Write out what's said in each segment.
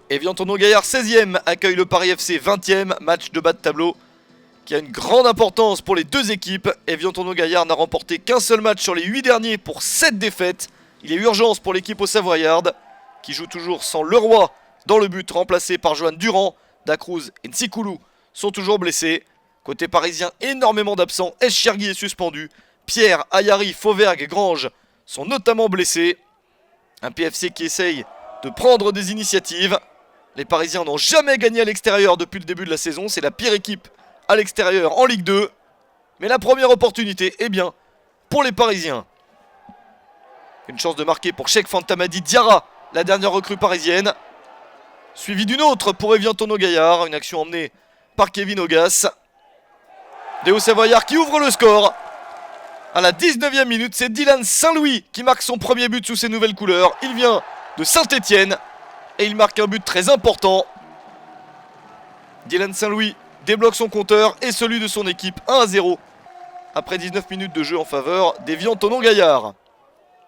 Évian-Tournon-Gaillard 16e accueille le Paris FC 20e, match de bas de tableau qui a une grande importance pour les deux équipes. Évian-Tournon-Gaillard n'a remporté qu'un seul match sur les 8 derniers pour 7 défaites. Il y a urgence pour l'équipe au Savoyarde qui joue toujours sans Leroy dans le but, remplacé par Johan Durand. Dacruz et Ntsikoulou sont toujours blessés. Côté parisien, énormément d'absents. Eschirgui est suspendu. Pierre, Ayari, Fauvergue, Grange sont notamment blessés. Un PFC qui essaye de prendre des initiatives. Les Parisiens n'ont jamais gagné à l'extérieur depuis le début de la saison. C'est la pire équipe à l'extérieur en Ligue 2. Mais la première opportunité est bien pour les Parisiens. Une chance de marquer pour Cheikh Fantamadi Diarra, la dernière recrue parisienne. Suivi d'une autre pour Évian-Tournon-Gaillard. Une action emmenée par Kevin Augas. Déo Savoyard qui ouvre le score. À la 19e minute, c'est Dylan Saint-Louis qui marque son premier but sous ses nouvelles couleurs. Il vient de Saint-Etienne et il marque un but très important. Dylan Saint-Louis débloque son compteur et celui de son équipe 1-0 après 19 minutes de jeu en faveur d'Évian-Tournon-Gaillard.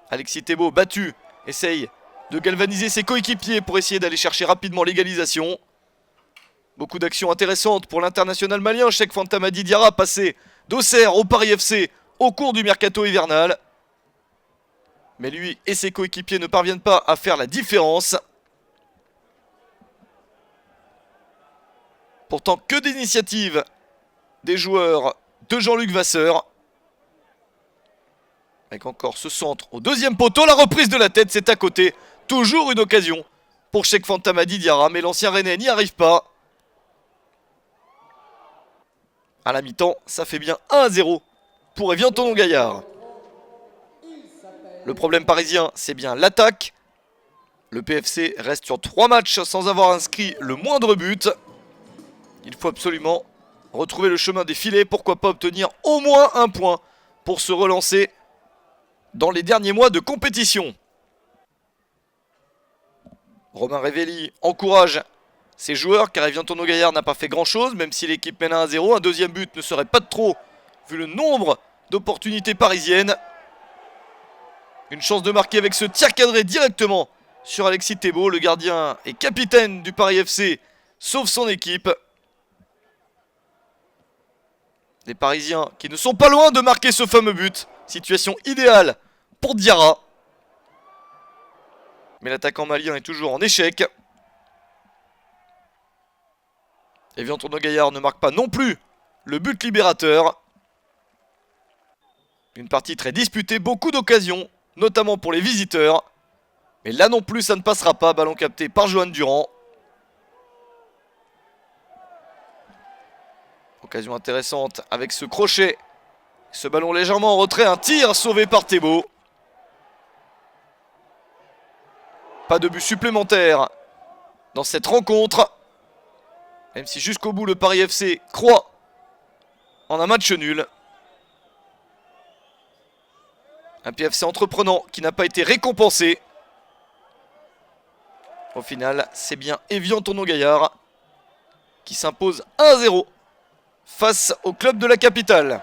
Alexis Thébault, battu, essaye de galvaniser ses coéquipiers pour essayer d'aller chercher rapidement l'égalisation. Beaucoup d'actions intéressantes pour l'international malien. Cheikh Fantamadi Diarra passé d'Auxerre au Paris FC au cours du mercato hivernal. Mais lui et ses coéquipiers ne parviennent pas à faire la différence. Pourtant, que d'initiatives des joueurs de Jean-Luc Vasseur. Avec encore ce centre au deuxième poteau. La reprise de la tête, c'est à côté. Toujours une occasion pour Cheikh Fantamadi Diarra. Mais l'ancien Rennais n'y arrive pas. À la mi-temps, ça fait bien 1-0 pour Évian-Tournon-Gaillard. Le problème parisien, c'est bien l'attaque. Le PFC reste sur 3 matchs sans avoir inscrit le moindre but. Il faut absolument retrouver le chemin des filets. Pourquoi pas obtenir au moins un point pour se relancer dans les derniers mois de compétition. Romain Révelli encourage ses joueurs car Évian-Tournon-Gaillard n'a pas fait grand chose. Même si l'équipe mène à 1-0, un deuxième but ne serait pas de trop vu le nombre d'opportunités parisiennes. Une chance de marquer avec ce tir cadré directement sur Alexis Thébault. Le gardien et capitaine du Paris FC sauve son équipe. Les Parisiens qui ne sont pas loin de marquer ce fameux but. Situation idéale pour Diarra. Mais l'attaquant malien est toujours en échec. Évian-Tournon-Gaillard ne marque pas non plus le but libérateur. Une partie très disputée, beaucoup d'occasions, notamment pour les visiteurs. Mais là non plus, ça ne passera pas. Ballon capté par Johan Durand. Occasion intéressante avec ce crochet. Ce ballon légèrement en retrait, un tir sauvé par Thébault. Pas de but supplémentaire dans cette rencontre. Même si jusqu'au bout le Paris FC croit en un match nul. Un PFC entreprenant qui n'a pas été récompensé. Au final, c'est bien Évian-Tournon-Gaillard qui s'impose 1-0 face au club de la capitale.